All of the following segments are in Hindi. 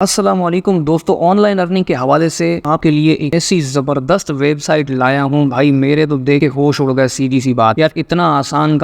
अस्सलाम वालेकुम दोस्तों, ऑनलाइन अर्निंग के हवाले से आपके लिए एक ऐसी ज़बरदस्त वेबसाइट लाया हूँ। भाई मेरे तो देख के होश उड़ गए। सीधी सी बात यार, इतना आसान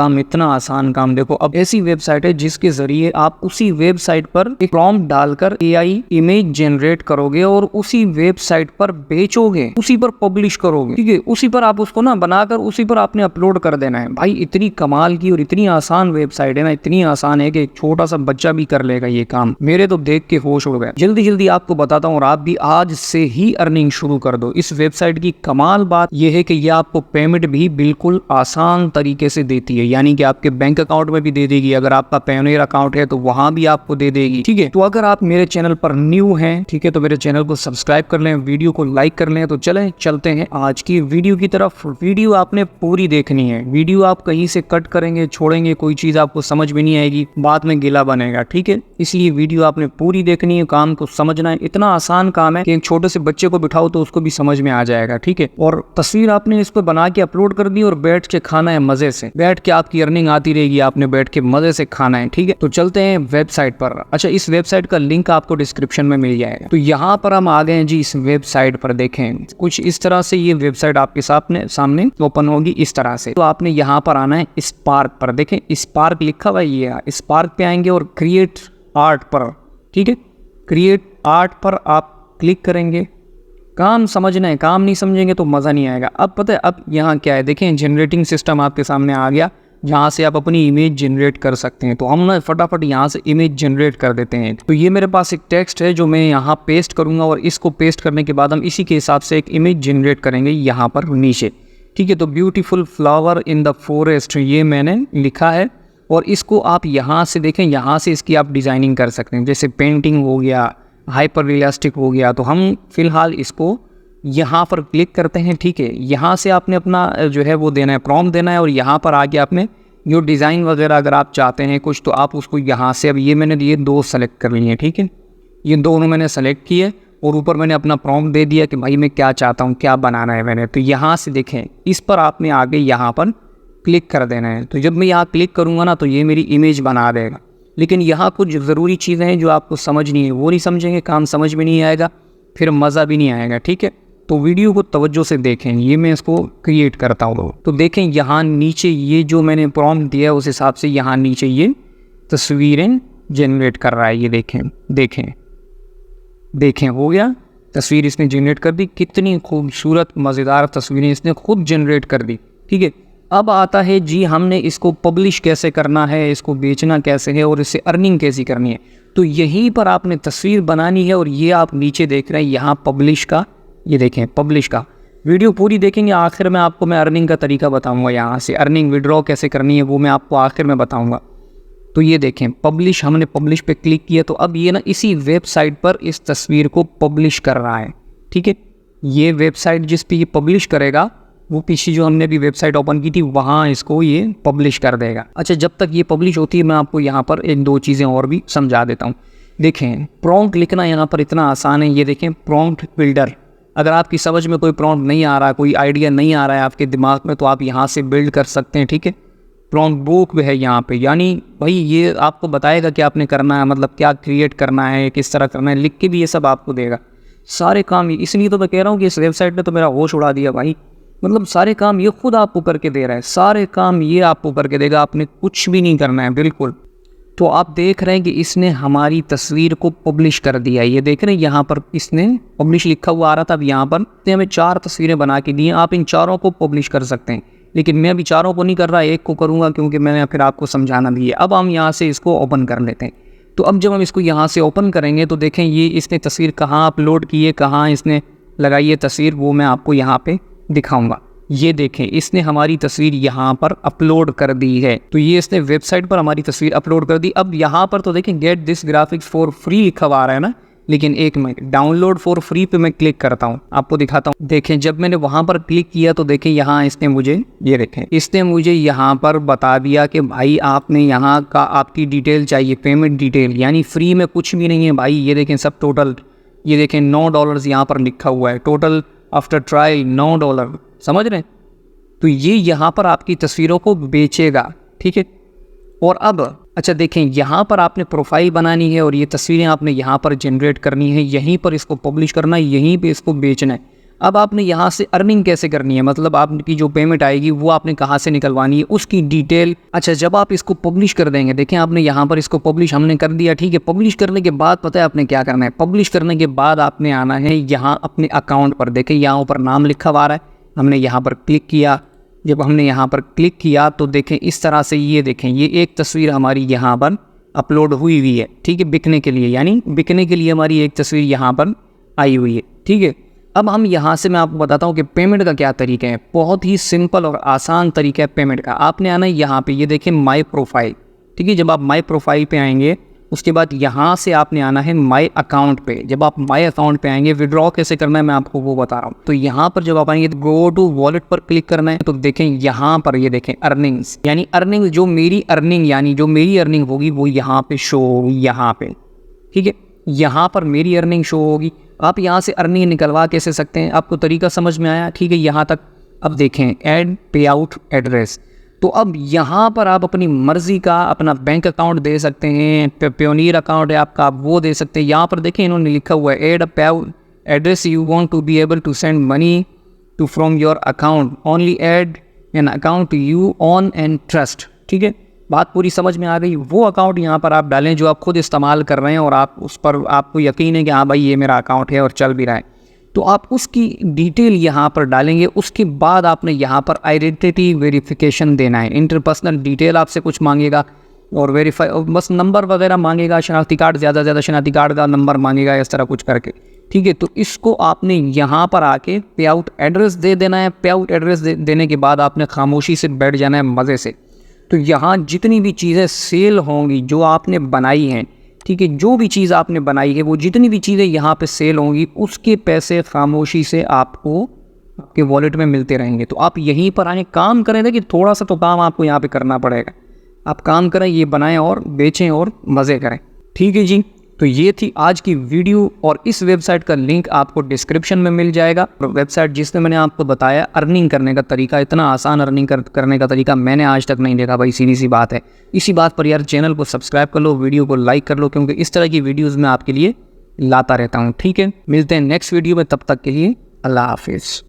काम। देखो, अब ऐसी वेबसाइट है जिसके ज़रिए आप उसी वेबसाइट पर एक प्रॉम्प्ट डालकर एआई इमेज जनरेट करोगे और उसी वेबसाइट पर बेचोगे, उसी पर पब्लिश करोगे। ठीक है, उसी पर आप उसको ना बनाकर उसी पर आपने अपलोड कर देना है। भाई इतनी कमाल की और इतनी आसान वेबसाइट है ना, इतनी आसान है कि एक छोटा सा बच्चा भी कर लेगा ये काम। मेरे तो देख के होश उड़ गए। जल्दी आपको बताता हूँ और आप भी आज से ही अर्निंग शुरू कर दो। इस वेबसाइट की कमाल बात यह है कि यह आपको पेमेंट भी बिल्कुल आसान तरीके से देती है, यानी कि आपके बैंक अकाउंट में भी दे देगी। अगर आपका पेयोनियर अकाउंट है तो वहां भी आपको दे देगी। ठीक है, तो अगर आप मेरे चैनल पर न्यू हैं, ठीक है, तो मेरे चैनल को सब्सक्राइब कर लें, वीडियो को लाइक कर लें। तो चलते हैं आज की वीडियो की तरफ। वीडियो आपने पूरी देखनी है। वीडियो आप कहीं से कट करेंगे, छोड़ेंगे, कोई चीज आपको समझ में नहीं आएगी, बाद में गिला बनेगा। ठीक है, इसलिए वीडियो आपने पूरी देखनी है, काम को समझना है। इतना आसान काम है कि एक छोटे से बच्चे को बिठाओ तो उसको भी समझ में आ जाएगा। ठीक है, और तस्वीर आपने इस पर बना के अपलोड कर दी और बैठ के खाना है मजे से। बैठ के आपकी अर्निंग आती रहेगी, आपने बैठ के मजे से खाना है। ठीक है, तो चलते हैं वेबसाइट पर। अच्छा, इस वेबसाइट का लिंक आपको डिस्क्रिप्शन में मिल जाएगा। तो यहाँ पर हम आ गए हैं जी इस वेबसाइट पर। देखें, कुछ इस तरह से ये वेबसाइट आपके सामने ओपन होगी इस तरह से। तो आपने यहाँ पर आना है स्पार्क पर। देखें, स्पार्क लिखा हुआ है, ये स्पार्क पे आएंगे और क्रिएट आर्ट पर, ठीक है, क्रिएट आर्ट पर आप क्लिक करेंगे। काम समझना है, काम नहीं समझेंगे तो मज़ा नहीं आएगा। अब पता है अब यहाँ क्या है, देखें जनरेटिंग सिस्टम आपके सामने आ गया, जहाँ से आप अपनी इमेज जनरेट कर सकते हैं। तो हम ना फटाफट यहाँ से इमेज जनरेट कर देते हैं। तो ये मेरे पास एक टेक्स्ट है जो मैं यहाँ पेस्ट करूँगा और इसको पेस्ट करने के बाद हम इसी के हिसाब से एक इमेज जनरेट करेंगे यहाँ पर नीचे। ठीक है, तो beautiful flower in the forest ये मैंने लिखा है और इसको आप यहाँ से देखें, यहाँ से इसकी आप डिज़ाइनिंग कर सकते हैं। जैसे पेंटिंग हो गया, हाइपर रियलिस्टिक हो गया। तो हम फिलहाल इसको यहाँ पर क्लिक करते हैं। ठीक है, यहाँ से आपने अपना जो है वो देना है, प्रॉम्प्ट देना है और यहाँ पर आके आपने जो डिज़ाइन वगैरह अगर आप चाहते हैं कुछ तो आप उसको यहाँ से, अब ये मैंने ये दो सेलेक्ट कर लिए हैं। ठीक है, ये दोनों मैंने सेलेक्ट किए और ऊपर मैंने अपना प्रॉम्प्ट दे दिया कि भाई मैं क्या चाहता हूँ, क्या बनाना है मैंने। तो यहाँ से देखें, इस पर आपने आगे यहाँ पर क्लिक कर देना है। तो जब मैं यहाँ क्लिक करूँगा ना तो ये मेरी इमेज बना देगा। लेकिन यहाँ कुछ ज़रूरी चीज़ें हैं जो आपको समझनी है, वो नहीं समझेंगे, काम समझ में नहीं आएगा, फिर मज़ा भी नहीं आएगा। ठीक है, तो वीडियो को तवज्जो से देखें। ये मैं इसको क्रिएट करता हूँ। तो देखें यहाँ नीचे ये जो मैंने प्रॉम्प्ट दिया है उस हिसाब से यहाँ नीचे ये तस्वीरें जनरेट कर रहा है। ये देखें हो गया, तस्वीर इसने जनरेट कर दी। कितनी खूबसूरत मज़ेदार तस्वीरें इसने खुद जनरेट कर दी। ठीक है, अब आता है जी हमने इसको पब्लिश कैसे करना है, इसको बेचना कैसे है और इससे अर्निंग कैसी करनी है। तो यहीं पर आपने तस्वीर बनानी है और ये आप नीचे देख रहे हैं यहाँ पब्लिश का, ये देखें पब्लिश का। वीडियो पूरी देखेंगे, आखिर में आपको मैं अर्निंग का तरीका बताऊंगा। यहाँ से अर्निंग विड्रॉ कैसे करनी है वो मैं आपको आखिर में बताऊंगा। तो ये देखें पब्लिश, हमने पब्लिश पे क्लिक किया तो अब ये ना इसी वेबसाइट पर इस तस्वीर को पब्लिश कर रहा है। ठीक है, ये वेबसाइट जिस पे ये पब्लिश करेगा वो पीछे जो हमने भी वेबसाइट ओपन की थी वहाँ इसको ये पब्लिश कर देगा। अच्छा, जब तक ये पब्लिश होती है मैं आपको यहाँ पर एक दो चीज़ें और भी समझा देता हूँ। देखें, प्रॉम्प्ट लिखना यहाँ पर इतना आसान है। ये देखें प्रॉम्प्ट बिल्डर, अगर आपकी समझ में कोई प्रॉम्प्ट नहीं आ रहा, कोई आइडिया नहीं आ रहा है आपके दिमाग में, तो आप यहाँ से बिल्ड कर सकते हैं। ठीक है, प्रॉम्प्ट बुक भी है यहाँ पे, यानी भाई ये आपको बताएगा कि आपने करना है, मतलब क्या क्रिएट करना है, किस तरह करना है, लिख के भी ये सब आपको देगा। सारे काम, इसलिए तो मैं कह रहा हूँ कि इस वेबसाइट ने तो मेरा होश उड़ा दिया भाई। मतलब सारे काम ये खुद आपको करके दे रहा है, सारे काम ये आपको करके देगा, आपने कुछ भी नहीं करना है बिल्कुल। तो आप देख रहे हैं कि इसने हमारी तस्वीर को पब्लिश कर दिया। ये देख रहे हैं यहाँ पर इसने पब्लिश लिखा हुआ आ रहा था। अब यहाँ पर हमें 4 तस्वीरें बना के दी हैं, आप इन चारों को पब्लिश कर सकते हैं। लेकिन मैं अभी चारों को नहीं कर रहा, एक को करूँगा क्योंकि मैंने फिर आपको समझाना भी है। अब हम यहाँ से इसको ओपन कर लेते हैं। तो अब जब हम इसको यहाँ से ओपन करेंगे तो देखें ये इसने तस्वीर कहाँ अपलोड की है, कहाँ इसने लगाई है तस्वीर, वो मैं आपको यहाँ पर दिखाऊंगा। ये देखें, इसने हमारी तस्वीर यहाँ पर अपलोड कर दी है। तो ये इसने वेबसाइट पर हमारी तस्वीर अपलोड कर दी। अब यहाँ पर तो देखें get this graphics for free लिखा हुआ आ रहा है ना, लेकिन एक मिनट, डाउनलोड फॉर फ्री पे मैं क्लिक करता हूँ, आपको दिखाता हूँ। देखें जब मैंने वहाँ पर क्लिक किया तो देखें यहाँ इसने मुझे, ये देखें इसने मुझे यहाँ पर बता दिया कि भाई आपने यहाँ का आपकी डिटेल चाहिए, पेमेंट डिटेल, यानी फ्री में कुछ भी नहीं है भाई। ये देखें सब टोटल, ये देखें $9 यहाँ पर लिखा हुआ है, टोटल आफ्टर ट्रायल $9, समझ रहे हैं। तो ये यहाँ पर आपकी तस्वीरों को बेचेगा। ठीक है, और अब अच्छा देखें, यहाँ पर आपने प्रोफाइल बनानी है और ये तस्वीरें आपने यहाँ पर जनरेट करनी है, यहीं पर इसको पब्लिश करना है, यहीं पे इसको बेचना है। अब आपने यहाँ से अर्निंग कैसे करनी है, मतलब आपकी जो पेमेंट आएगी वो आपने कहाँ से निकलवानी है, उसकी डिटेल। अच्छा, जब आप इसको पब्लिश कर देंगे, देखें आपने यहाँ पर इसको पब्लिश हमने कर दिया, ठीक है। पब्लिश करने के बाद पता है आपने क्या करना है, पब्लिश करने के बाद आपने आना है यहाँ अपने अकाउंट पर। देखें यहाँ ऊपर नाम लिखा हुआ है, हमने यहाँ पर क्लिक किया। जब हमने यहाँ पर क्लिक किया तो देखें इस तरह से, ये देखें ये एक तस्वीर हमारी यहाँ पर अपलोड हुई है, ठीक है, बिकने के लिए, यानी बिकने के लिए हमारी एक तस्वीर यहाँ पर आई हुई है, ठीक है। अब हम यहाँ से मैं आपको बताता हूँ कि पेमेंट का क्या तरीका है। बहुत ही सिंपल और आसान तरीका है पेमेंट का। आपने आना है यहाँ पे, ये देखें माई प्रोफाइल, ठीक है। जब आप माई प्रोफाइल पे आएंगे उसके बाद यहाँ से आपने आना है माई अकाउंट पे। जब आप माई अकाउंट पे आएंगे, विड्रॉ कैसे करना है मैं आपको वो बता रहा हूँ। तो यहाँ पर जब आप आएंगे तो गो टू वॉलेट पर क्लिक करना है। तो देखें यहाँ पर, ये देखें अर्निंग्स, यानी अर्निंग, जो मेरी अर्निंग यानी जो मेरी अर्निंग होगी वो यहाँ पे शो होगी, यहाँ पे, ठीक है। यहाँ पर मेरी अर्निंग शो होगी। आप यहाँ से अर्निंग निकलवा कैसे सकते हैं, आपको तरीका समझ में आया, ठीक है, यहाँ तक। अब देखें ऐड पे आउट एड्रेस, तो अब यहाँ पर आप अपनी मर्ज़ी का अपना बैंक अकाउंट दे सकते हैं, पेयोनियर अकाउंट है आपका, आप वो दे सकते हैं। यहाँ पर देखें इन्होंने लिखा हुआ है add a payout address you want to be able to send money to from your account, only add an account you own and trust, ठीक है। बात पूरी समझ में आ गई। वो अकाउंट यहाँ पर आप डालें जो आप खुद इस्तेमाल कर रहे हैं और आप उस पर आपको यकीन है कि हाँ भाई ये मेरा अकाउंट है और चल भी रहा है, तो आप उसकी डिटेल यहाँ पर डालेंगे। उसके बाद आपने यहाँ पर आइडेंटिटी वेरिफिकेशन देना है। इंटरपर्सनल डिटेल आपसे कुछ मांगेगा और वेरीफाई, बस नंबर वगैरह मांगेगा, शनाख्ती कार्ड, ज़्यादा से ज़्यादा शनाख्ती कार्ड का नंबर मांगेगा, इस तरह कुछ करके, ठीक है। तो इसको आपने यहाँ पर आके पे आउट एड्रेस दे देना है। पे आउट एड्रेस देने के बाद आपने खामोशी से बैठ जाना है मज़े से। तो यहाँ जितनी भी चीज़ें सेल होंगी जो आपने बनाई हैं, ठीक है, जो भी चीज़ आपने बनाई है वो जितनी भी चीज़ें यहाँ पे सेल होंगी उसके पैसे खामोशी से आपको आपके वॉलेट में मिलते रहेंगे। तो आप यहीं पर आए, काम करें ना, कि थोड़ा सा तो काम आपको यहाँ पे करना पड़ेगा। आप काम करें, ये बनाएं और बेचें और मज़े करें, ठीक है जी। तो ये थी आज की वीडियो और इस वेबसाइट का लिंक आपको डिस्क्रिप्शन में मिल जाएगा। वेबसाइट जिसमें मैंने आपको बताया अर्निंग करने का तरीका, इतना आसान अर्निंग करने का तरीका मैंने आज तक नहीं देखा भाई, सीधी सी बात है। इसी बात पर यार चैनल को सब्सक्राइब कर लो, वीडियो को लाइक कर लो, क्योंकि इस तरह की वीडियोज़ मैं आपके लिए लाता रहता हूँ, ठीक है। मिलते हैं नेक्स्ट वीडियो में, तब तक के लिए अल्लाह हाफिज़।